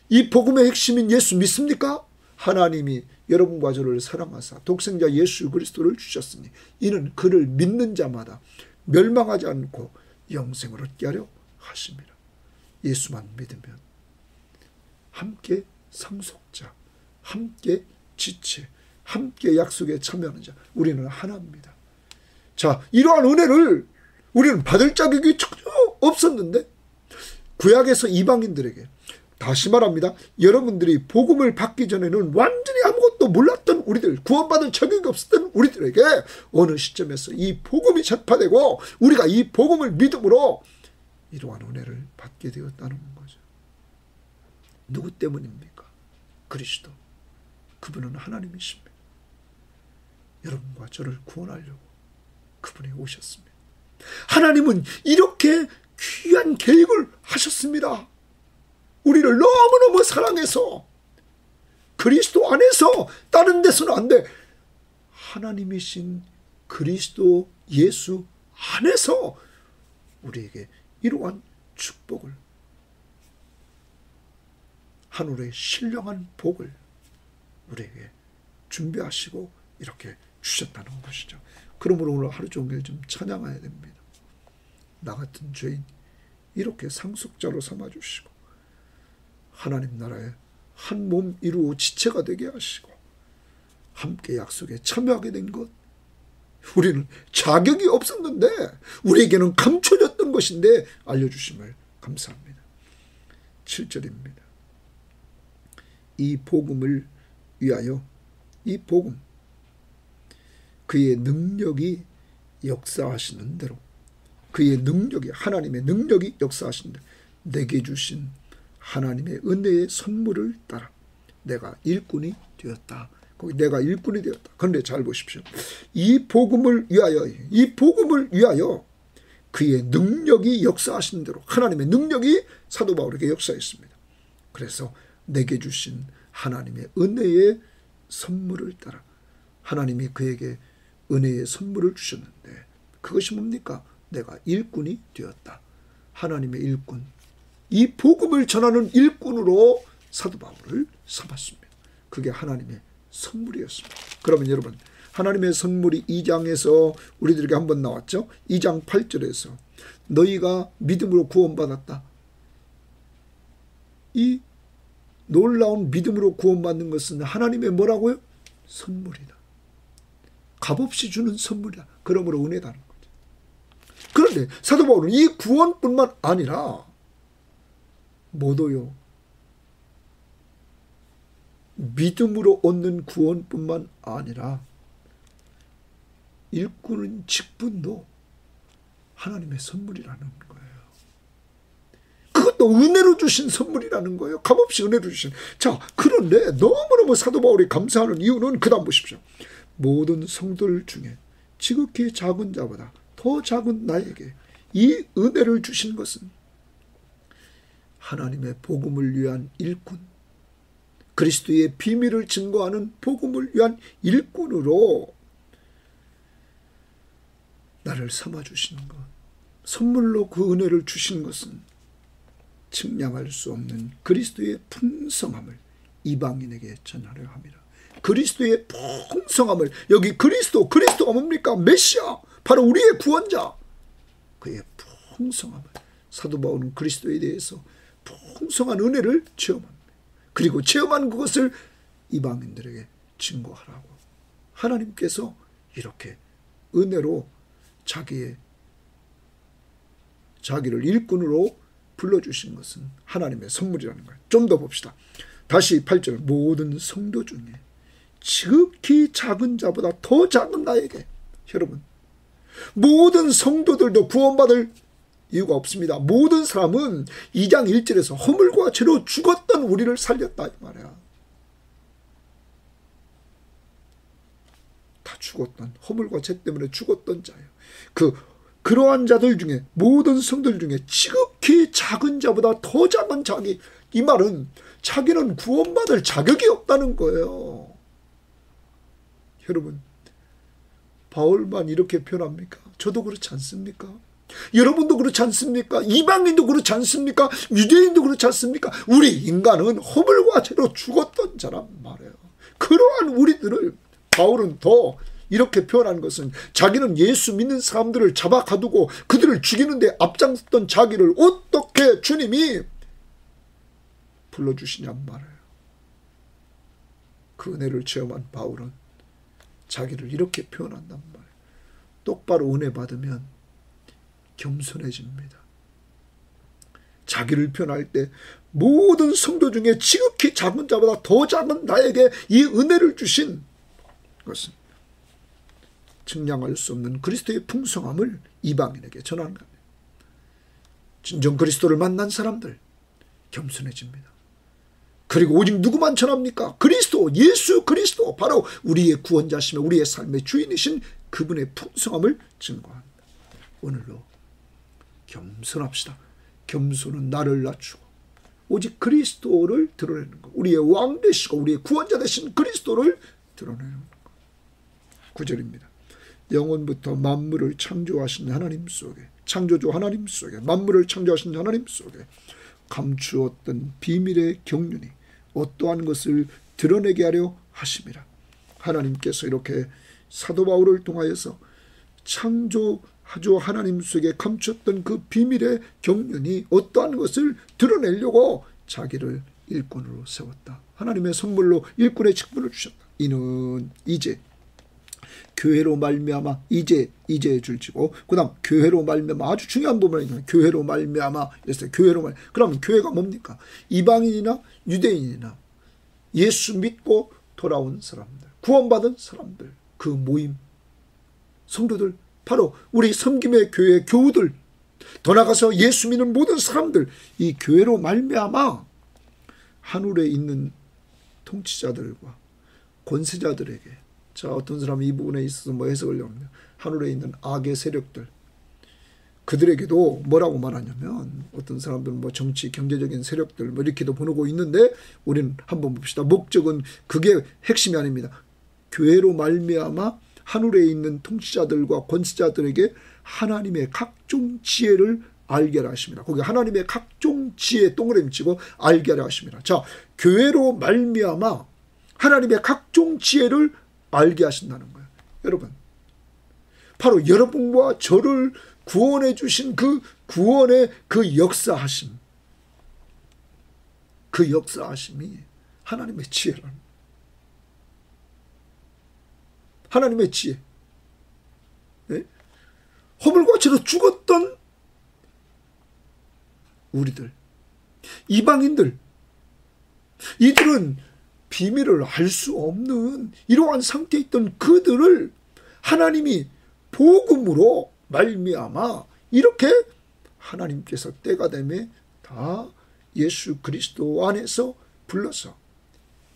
이 복음의 핵심인 예수 믿습니까? 하나님이 여러분과 저를 사랑하사 독생자 예수 그리스도를 주셨으니 이는 그를 믿는 자마다 멸망하지 않고 영생을 얻게 하려 하심이라. 예수만 믿으면 함께 상속자, 함께 지체, 함께 약속에 참여하는 자, 우리는 하나입니다. 자, 이러한 은혜를 우리는 받을 자격이 전혀 없었는데 구약에서 이방인들에게, 다시 말합니다, 여러분들이 복음을 받기 전에는 완전히 아무것도 몰랐던 우리들, 구원받을 자격이 없었던 우리들에게 어느 시점에서 이 복음이 전파되고 우리가 이 복음을 믿음으로 이러한 은혜를 받게 되었다는 거죠. 누구 때문입니까? 그리스도. 그분은 하나님이십니다. 여러분과 저를 구원하려고 그분이 오셨습니다. 하나님은 이렇게 귀한 계획을 하셨습니다. 우리를 너무너무 사랑해서 그리스도 안에서 다른 데서는 안 돼. 하나님이신 그리스도 예수 안에서 우리에게 이러한 축복을, 하늘의 신령한 복을 우리에게 준비하시고 이렇게 주셨다는 것이죠. 그러므로 오늘 하루 종일 좀 찬양해야 됩니다. 나 같은 죄인 이렇게 상속자로 삼아주시고 하나님 나라에 한 몸 이루어 지체가 되게 하시고 함께 약속에 참여하게 된 것, 우리는 자격이 없었는데 우리에게는 감춰졌던 것인데 알려주심을 감사합니다. 7절입니다. 이 복음을 위하여, 이 복음, 그의 능력이 역사하시는 대로 그의 능력이 하나님의 능력이 역사하시는 대로 내게 주신 하나님의 은혜의 선물을 따라 내가 일꾼이 되었다. 거기 내가 일꾼이 되었다. 그런데 잘 보십시오. 이 복음을 위하여 그의 능력이 역사하신 대로 하나님의 능력이 사도 바울에게 역사했습니다. 그래서 내게 주신 하나님의 은혜의 선물을 따라 하나님이 그에게 은혜의 선물을 주셨는데 그것이 뭡니까? 내가 일꾼이 되었다. 하나님의 일꾼. 이 복음을 전하는 일꾼으로 사도 바울을 삼았습니다. 그게 하나님의 선물이었습니다. 그러면 여러분 하나님의 선물이 2장에서 우리들에게 한번 나왔죠. 2장 8절에서 너희가 믿음으로 구원받았다. 이 놀라운 믿음으로 구원받는 것은 하나님의 뭐라고요? 선물이다. 값없이 주는 선물이다. 그러므로 은혜다는 거죠. 그런데 사도 바울은 이 구원뿐만 아니라 뭐도요? 믿음으로 얻는 구원뿐만 아니라 일꾼은 직분도 하나님의 선물이라는 거예요. 그것도 은혜로 주신 선물이라는 거예요. 값없이 은혜로 주신. 자, 그런데 너무너무 사도 바울이 감사하는 이유는 그 다음 보십시오. 모든 성도들 중에 지극히 작은 자보다 더 작은 나에게 이 은혜를 주신 것은 하나님의 복음을 위한 일꾼, 그리스도의 비밀을 증거하는 복음을 위한 일꾼으로 나를 삼아주시는 것, 선물로 그 은혜를 주신 것은 측량할 수 없는 그리스도의 풍성함을 이방인에게 전하려 합니다. 그리스도의 풍성함을, 여기 그리스도가 뭡니까? 메시아, 바로 우리의 구원자. 그의 풍성함을, 사도 바울은 그리스도에 대해서 풍성한 은혜를 체험합니다. 그리고 체험한 그것을 이방인들에게 증거하라고 하나님께서 이렇게 은혜로 자기를 일꾼으로 불러주신 것은 하나님의 선물이라는 거예요. 좀 더 봅시다. 다시 8절. 모든 성도 중에 지극히 작은 자보다 더 작은 나에게. 여러분, 모든 성도들도 구원받을 이유가 없습니다. 모든 사람은 2장 1절에서 허물과 죄로 죽었던 우리를 살렸다 이 말이야. 다 죽었던, 허물과 죄 때문에 죽었던 자예요. 그러한 자들 중에, 모든 성들 중에 지극히 작은 자보다 더 작은 자기, 이 말은 자기는 구원받을 자격이 없다는 거예요. 여러분, 바울만 이렇게 표현합니까? 저도 그렇지 않습니까? 여러분도 그렇지 않습니까? 이방인도 그렇지 않습니까? 유대인도 그렇지 않습니까? 우리 인간은 허물과 죄로 죽었던 자란 말이에요. 그러한 우리들을 바울은 더 이렇게 표현한 것은 자기는 예수 믿는 사람들을 잡아 가두고 그들을 죽이는데 앞장섰던 자기를 어떻게 주님이 불러주시냔 말이에요. 그 은혜를 체험한 바울은 자기를 이렇게 표현한단 말이에요. 똑바로 은혜 받으면 겸손해집니다. 자기를 표현할 때 모든 성도 중에 지극히 작은 자보다 더 작은 나에게 이 은혜를 주신 것은 측량할 수 없는 그리스도의 풍성함을 이방인에게 전하는 겁니다. 진정 그리스도를 만난 사람들 겸손해집니다. 그리고 오직 누구만 전합니까? 그리스도, 예수 그리스도, 바로 우리의 구원자시며 우리의 삶의 주인이신 그분의 풍성함을 증거합니다. 오늘로 겸손합시다. 겸손은 나를 낮추고 오직 그리스도를 드러내는 것, 우리의 왕 되시고 우리의 구원자 되신 그리스도를 드러내는 것. 9절입니다. 영원부터 만물을 창조하신 하나님 속에, 창조주 하나님 속에, 만물을 창조하신 하나님 속에 감추었던 비밀의 경륜이 어떠한 것을 드러내게 하려 하심이라. 하나님께서 이렇게 사도 바울을 통하여서 창조주 하나님 속에 감췄던 그 비밀의 경륜이 어떠한 것을 드러내려고 자기를 일꾼으로 세웠다. 하나님의 선물로 일꾼의 직분을 주셨다. 이는 이제 교회로 말미암아, 이제 줄지고, 그 다음 교회로 말미암아, 아주 중요한 부분이니까 교회로 말미암아 이랬어요. 교회로 그러면 교회가 뭡니까? 이방인이나 유대인이나 예수 믿고 돌아온 사람들, 구원받은 사람들, 그 모임, 성도들 바로 우리 섬김의 교회 교우들, 더 나아가서 예수 믿는 모든 사람들, 이 교회로 말미암아 하늘에 있는 통치자들과 권세자들에게, 자, 어떤 사람이 이 부분에 있어서 뭐 해석을 합니다. 하늘에 있는 악의 세력들, 그들에게도 뭐라고 말하냐면, 어떤 사람들은 뭐 정치, 경제적인 세력들 뭐 이렇게도 보내고 있는데, 우리는 한번 봅시다. 목적은 그게 핵심이 아닙니다. 교회로 말미암아 하늘에 있는 통치자들과 권세자들에게 하나님의 각종 지혜를 알게 하라 하십니다. 거기 하나님의 각종 지혜 동그라미 치고 알게 하라 하십니다. 자, 교회로 말미암아 하나님의 각종 지혜를 알게 하신다는 거예요. 여러분, 바로 여러분과 저를 구원해 주신 그 구원의 그 역사하심, 그 역사하심이 하나님의 지혜라는, 하나님의 지혜. 네? 허물과 죄로 죽었던 우리들, 이방인들, 이들은 비밀을 알 수 없는 이러한 상태에 있던 그들을 하나님이 복음으로 말미암아 이렇게 하나님께서 때가 되매 다 예수 그리스도 안에서 불러서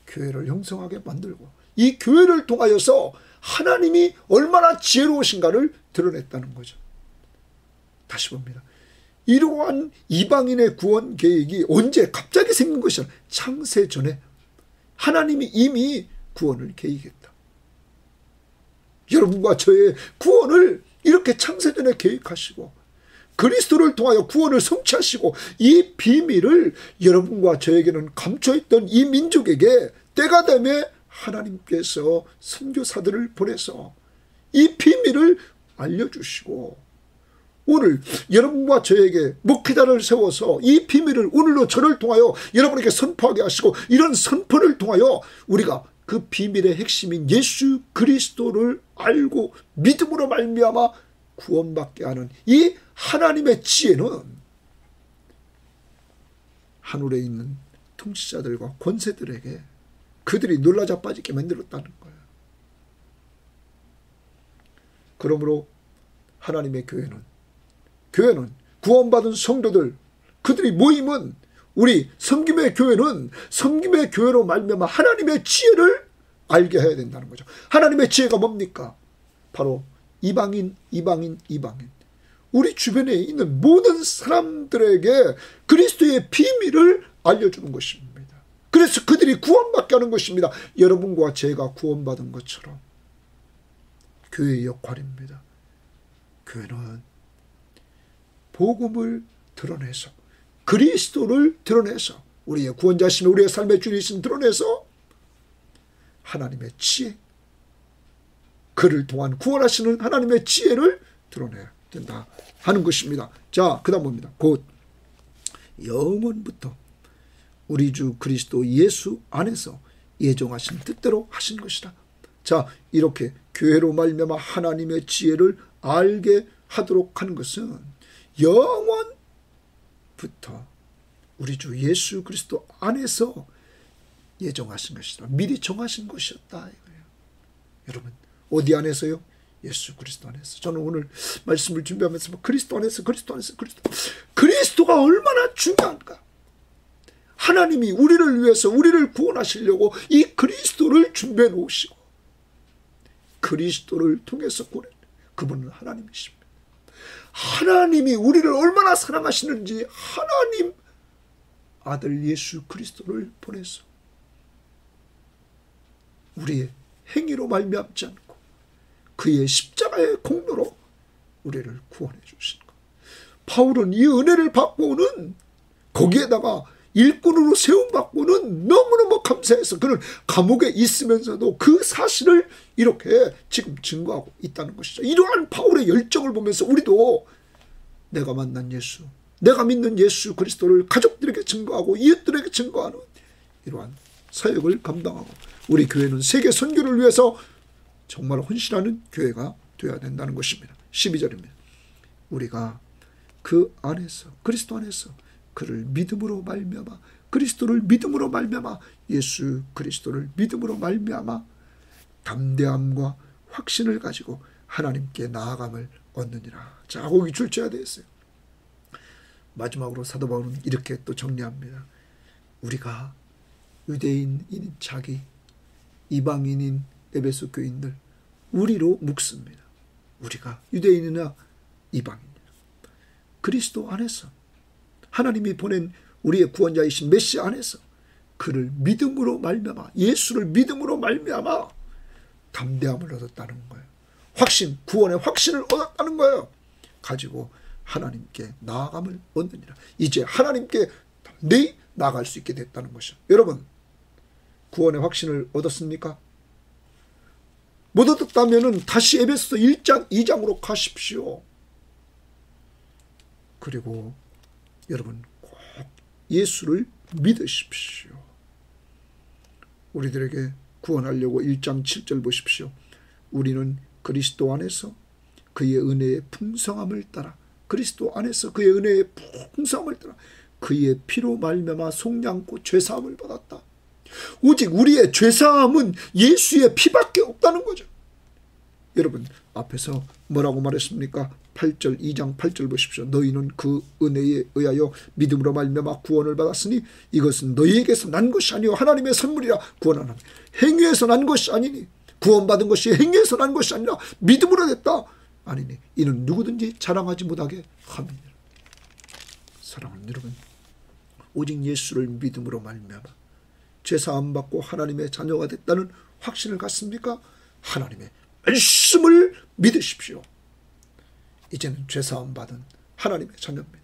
교회를 형성하게 만들고, 이 교회를 통하여서 하나님이 얼마나 지혜로우신가를 드러냈다는 거죠. 다시 봅니다. 이러한 이방인의 구원 계획이 언제 갑자기 생긴 것이 아니라 창세 전에 하나님이 이미 구원을 계획했다. 여러분과 저의 구원을 이렇게 창세전에 계획하시고 그리스도를 통하여 구원을 성취하시고, 이 비밀을 여러분과 저에게는 감춰있던 이 민족에게 때가 되면 하나님께서 선교사들을 보내서 이 비밀을 알려주시고, 오늘 여러분과 저에게 목회자를 세워서 이 비밀을 오늘로 저를 통하여 여러분에게 선포하게 하시고, 이런 선포를 통하여 우리가 그 비밀의 핵심인 예수 그리스도를 알고 믿음으로 말미암아 구원받게 하는 이 하나님의 지혜는 하늘에 있는 통치자들과 권세들에게 그들이 놀라 자빠지게 만들었다는 거예요. 그러므로 하나님의 교회는 구원받은 성도들, 그들이 모이면 우리 섬김의 교회는 섬김의 교회로 말미암아 하나님의 지혜를 알게 해야 된다는 거죠. 하나님의 지혜가 뭡니까? 바로 이방인. 우리 주변에 있는 모든 사람들에게 그리스도의 비밀을 알려주는 것입니다. 그래서 그들이 구원받게 하는 것입니다. 여러분과 제가 구원받은 것처럼 교회의 역할입니다. 교회는 복음을 드러내서, 그리스도를 드러내서, 우리의 구원자신, 우리의 삶의 주인이신 드러내서 하나님의 지혜, 그를 통한 구원하시는 하나님의 지혜를 드러내야 된다 하는 것입니다. 자, 그 다음 봅니다. 곧 영원부터 우리 주 그리스도 예수 안에서 예정하신 뜻대로 하신 것이다. 자, 이렇게 교회로 말미암아 하나님의 지혜를 알게 하도록 하는 것은 영원부터 우리 주 예수 그리스도 안에서 예정하신 것이다. 미리 정하신 것이었다 이거예요. 여러분, 어디 안에서요? 예수 그리스도 안에서. 저는 오늘 말씀을 준비하면서 그리스도 안에서. 그리스도가 얼마나 중요한가. 하나님이 우리를 위해서 우리를 구원하시려고 이 그리스도를 준비해 놓으시고 그리스도를 통해서 구원해. 그분은 하나님이십니다. 하나님이 우리를 얼마나 사랑하시는지 하나님 아들 예수 그리스도를 보내서 우리의 행위로 말미암지 않고 그의 십자가의 공로로 우리를 구원해 주신 것. 바울은 이 은혜를 받고는 거기에다가 일꾼으로 세움받고는 너무너무 감사해서 그는 감옥에 있으면서도 그 사실을 이렇게 지금 증거하고 있다는 것이죠. 이러한 바울의 열정을 보면서 우리도 내가 만난 예수, 내가 믿는 예수 그리스도를 가족들에게 증거하고 이웃들에게 증거하는 이러한 사역을 감당하고, 우리 교회는 세계 선교를 위해서 정말 헌신하는 교회가 되어야 된다는 것입니다. 12절입니다. 우리가 그 안에서, 그리스도 안에서 그를 믿음으로 말미암아, 그리스도를 믿음으로 말미암아, 예수 그리스도를 믿음으로 말미암아 담대함과 확신을 가지고 하나님께 나아감을 얻느니라. 자, 거기 줄쳐야 되겠어요. 마지막으로 사도 바울은 이렇게 또 정리합니다. 우리가 유대인인 자기, 이방인인 에베소 교인들, 우리로 묵습니다. 우리가 유대인이나 이방인이나 그리스도 안에서 하나님이 보낸 우리의 구원자이신 메시아 안에서 그를 믿음으로 말미암아, 예수를 믿음으로 말미암아 담대함을 얻었다는 거예요. 확신, 구원의 확신을 얻었다는 거예요. 가지고 하나님께 나아감을 얻느니라. 이제 하나님께 담대히 나아갈 수 있게 됐다는 것이죠. 여러분, 구원의 확신을 얻었습니까? 못 얻었다면 다시 에베소서 1장 2장으로 가십시오. 그리고 여러분 꼭 예수를 믿으십시오. 우리들에게 구원하려고 1장 7절 보십시오. 우리는 그리스도 안에서 그의 은혜의 풍성함을 따라, 그리스도 안에서 그의 은혜의 풍성함을 따라 그의 피로 말미암아 속량고 죄사함을 받았다. 오직 우리의 죄사함은 예수의 피밖에 없다는 거죠. 여러분, 앞에서 뭐라고 말했습니까? 8절, 2장 8절 보십시오. 너희는 그 은혜에 의하여 믿음으로 말미암아 구원을 받았으니 이것은 너희에게서 난 것이 아니요 하나님의 선물이라. 구원하는 행위에서 난 것이 아니니, 구원받은 것이 행위에서 난 것이 아니라 믿음으로 됐다. 아니니 이는 누구든지 자랑하지 못하게 함이니라. 사랑하는 여러분, 오직 예수를 믿음으로 말미암아 죄사함 받고 하나님의 자녀가 됐다는 확신을 갖습니까? 하나님의 말씀을 믿으십시오. 이제는 죄사함 받은 하나님의 자녀입니다.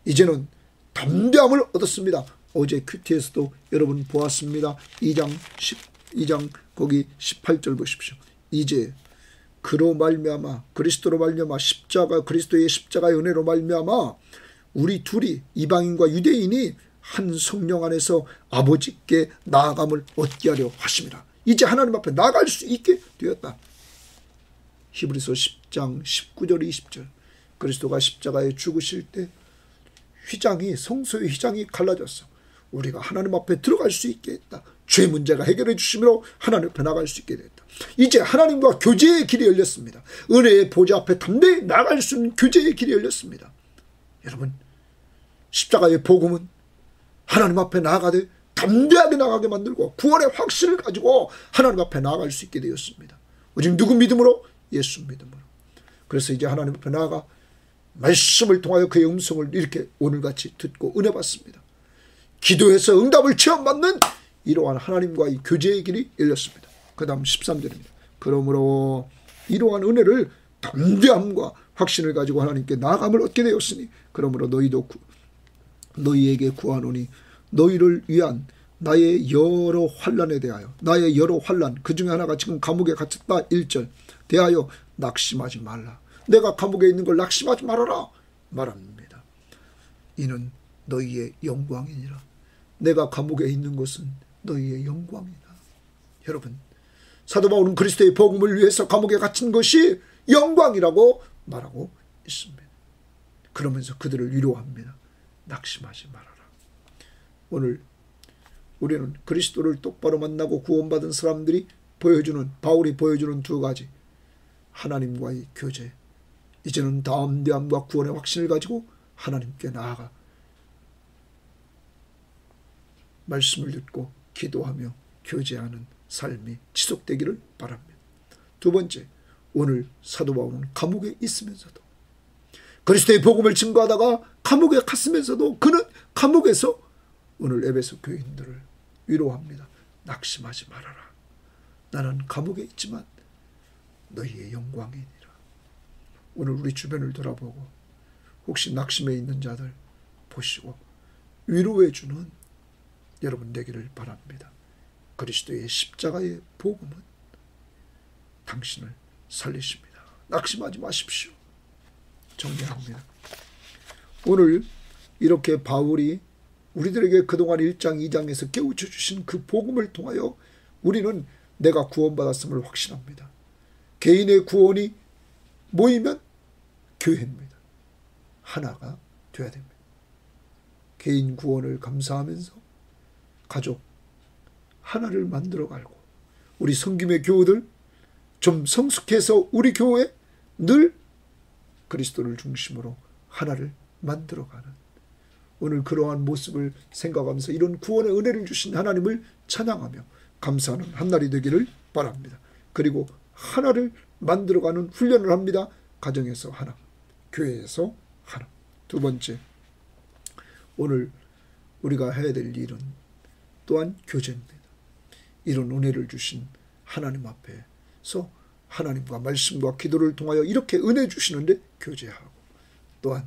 이제는 담대함을 얻었습니다. 어제 큐티에서도 여러분 보았습니다. 2장 거기 18절 보십시오. 이제 그로 말미암아, 그리스도로 말미암아 십자가, 그리스도의 십자가의 은혜로 말미암아 우리 둘이, 이방인과 유대인이 한 성령 안에서 아버지께 나아감을 얻게 하려 하심이라. 이제 하나님 앞에 나아갈 수 있게 되었다. 히브리서 10장 19절 20절. 그리스도가 십자가에 죽으실 때 휘장이, 성소의 휘장이 갈라졌어. 우리가 하나님 앞에 들어갈 수 있게 했다. 죄 문제가 해결해 주심으로 하나님 앞에 나갈 수 있게 됐다. 이제 하나님과 교제의 길이 열렸습니다. 은혜의 보좌 앞에 담대히 나갈 수 있는 교제의 길이 열렸습니다. 여러분, 십자가의 복음은 하나님 앞에 나아가되 담대하게 나가게 만들고 구원의 확신을 가지고 하나님 앞에 나아갈 수 있게 되었습니다. 오직 누구 믿음으로? 예수 믿음으로. 그래서 이제 하나님 앞에 나아가 말씀을 통하여 그의 음성을 이렇게 오늘같이 듣고 은혜 받습니다. 기도해서 응답을 체험받는 이러한 하나님과의 교제의 길이 열렸습니다. 그 다음 13절입니다. 그러므로 이러한 은혜를 담대함과 확신을 가지고 하나님께 나아감을 얻게 되었으니 그러므로 너희도 너희에게 구하노니 너희를 위한 나의 여러 환난에 대하여, 나의 여러 환난, 그 중에 하나가 지금 감옥에 갇혔다 1절 대하여 낙심하지 말라. 내가 감옥에 있는 걸 낙심하지 말아라 말합니다. 이는 너희의 영광이니라. 내가 감옥에 있는 것은 너희의 영광이다. 여러분, 사도 바울은 그리스도의 복음을 위해서 감옥에 갇힌 것이 영광이라고 말하고 있습니다. 그러면서 그들을 위로합니다. 낙심하지 말아라. 오늘 우리는 그리스도를 똑바로 만나고 구원받은 사람들이 보여주는, 바울이 보여주는 두 가지, 하나님과의 교제, 이제는 담대함과 구원의 확신을 가지고 하나님께 나아가 말씀을 듣고 기도하며 교제하는 삶이 지속되기를 바랍니다. 두 번째, 오늘 사도 바울은 감옥에 있으면서도 그리스도의 복음을 증거하다가 감옥에 갔으면서도 그는 감옥에서 오늘 에베소 교인들을 위로합니다. 낙심하지 말아라. 나는 감옥에 있지만 너희의 영광이니라. 오늘 우리 주변을 돌아보고 혹시 낙심해 있는 자들 보시고 위로해 주는 여러분 되기를 바랍니다. 그리스도의 십자가의 복음은 당신을 살리십니다. 낙심하지 마십시오. 정리합니다. 오늘 이렇게 바울이 우리들에게 그동안 1장 2장에서 깨우쳐 주신 그 복음을 통하여 우리는 내가 구원받았음을 확신합니다. 개인의 구원이 모이면 교회입니다. 하나가 되어야 됩니다. 개인 구원을 감사하면서 가족 하나를 만들어가고 우리 성김의 교우들 좀 성숙해서 우리 교회에 늘 그리스도를 중심으로 하나를 만들어가는, 오늘 그러한 모습을 생각하면서 이런 구원의 은혜를 주신 하나님을 찬양하며 감사하는 한 날이 되기를 바랍니다. 그리고 하나를 만들어가는 훈련을 합니다. 가정에서 하나, 교회에서 하나. 두 번째, 오늘 우리가 해야 될 일은 또한 교제입니다. 이런 은혜를 주신 하나님 앞에서 하나님과 말씀과 기도를 통하여 이렇게 은혜 주시는데 교제하고, 또한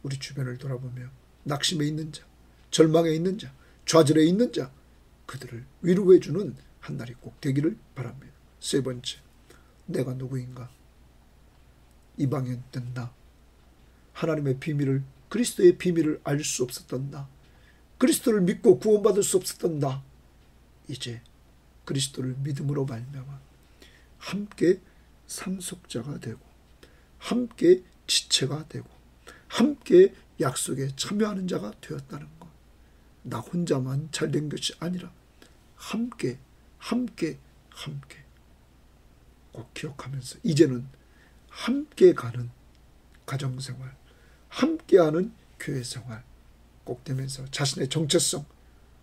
우리 주변을 돌아보며 낙심에 있는 자, 절망에 있는 자, 좌절에 있는 자, 그들을 위로해 주는 한 날이 꼭 되기를 바랍니다. 세 번째, 내가 누구인가? 이방인된 나, 하나님의 비밀을, 그리스도의 비밀을 알 수 없었던 나, 그리스도를 믿고 구원받을 수 없었던 나, 이제 그리스도를 믿음으로 말미암아 함께 상속자가 되고 함께 지체가 되고 함께 약속에 참여하는 자가 되었다는 것. 나 혼자만 잘된 것이 아니라 함께 꼭 기억하면서 이제는 함께 가는 가정생활, 함께하는 교회생활 꼭 되면서 자신의 정체성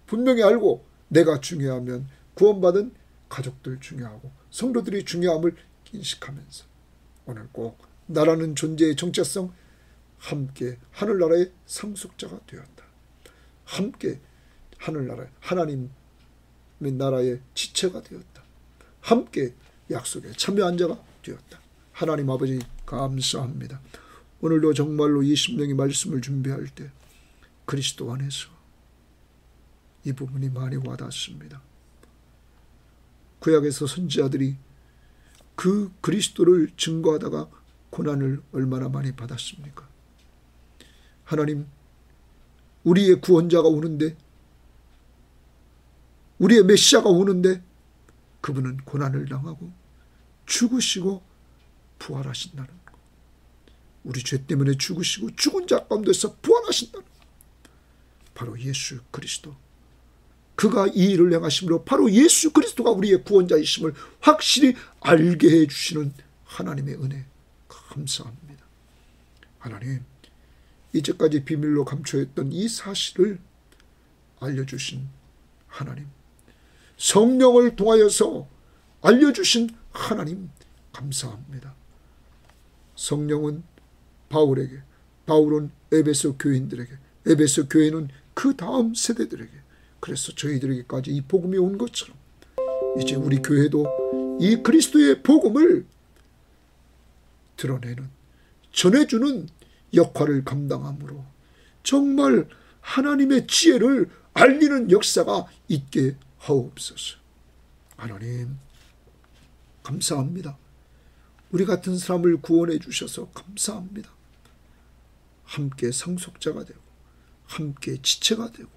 분명히 알고, 내가 중요하면 구원받은 가족들 중요하고 성도들이 중요함을 인식하면서 오늘 꼭 나라는 존재의 정체성, 함께 하늘나라의 상속자가 되었다. 함께 하늘나라의 하나님의 나라의 지체가 되었다. 함께 약속에 참여한 자가 되었다. 하나님 아버지 감사합니다. 오늘도 정말로 이 심령의 말씀을 준비할 때 그리스도 안에서 이 부분이 많이 와닿습니다. 구약에서 선지자들이 그 그리스도를 증거하다가 고난을 얼마나 많이 받았습니까? 하나님, 우리의 구원자가 오는데, 우리의 메시아가 오는데 그분은 고난을 당하고 죽으시고 부활하신다는 것. 우리 죄 때문에 죽으시고 죽은 자 가운데서 부활하신다는 것. 바로 예수 그리스도. 그가 이 일을 행하심으로 바로 예수 그리스도가 우리의 구원자이심을 확실히 알게 해주시는 하나님의 은혜 감사합니다. 하나님, 이제까지 비밀로 감춰했던 이 사실을 알려주신 하나님, 성령을 통하여서 알려주신 하나님 감사합니다. 성령은 바울에게, 바울은 에베소 교인들에게, 에베소 교회는 그 다음 세대들에게, 그래서 저희들에게까지 이 복음이 온 것처럼 이제 우리 교회도 이 그리스도의 복음을 드러내는, 전해주는 역할을 감당함으로 정말 하나님의 지혜를 알리는 역사가 있게 하옵소서. 하나님 감사합니다. 우리 같은 사람을 구원해 주셔서 감사합니다. 함께 상속자가 되고 함께 지체가 되고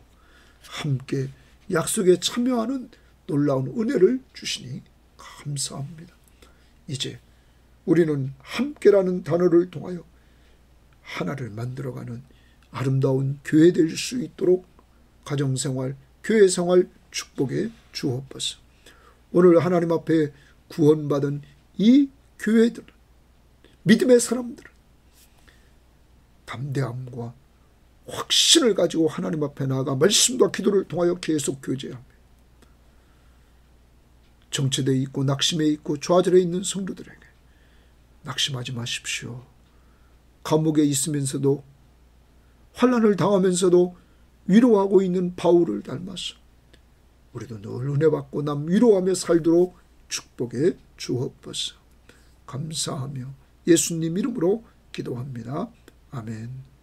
함께 약속에 참여하는 놀라운 은혜를 주시니 감사합니다. 이제 우리는 함께라는 단어를 통하여 하나를 만들어가는 아름다운 교회 될 수 있도록 가정생활, 교회생활 축복에 주옵소서. 오늘 하나님 앞에 구원받은 이 교회들은, 믿음의 사람들은 담대함과 확신을 가지고 하나님 앞에 나아가 말씀과 기도를 통하여 계속 교제하며 정체되어 있고 낙심해 있고 좌절해 있는 성도들에게 낙심하지 마십시오. 감옥에 있으면서도 환난을 당하면서도 위로하고 있는 바울을 닮아서 우리도 늘 은혜 받고 남 위로하며 살도록 축복해 주옵소서. 감사하며 예수님 이름으로 기도합니다. 아멘.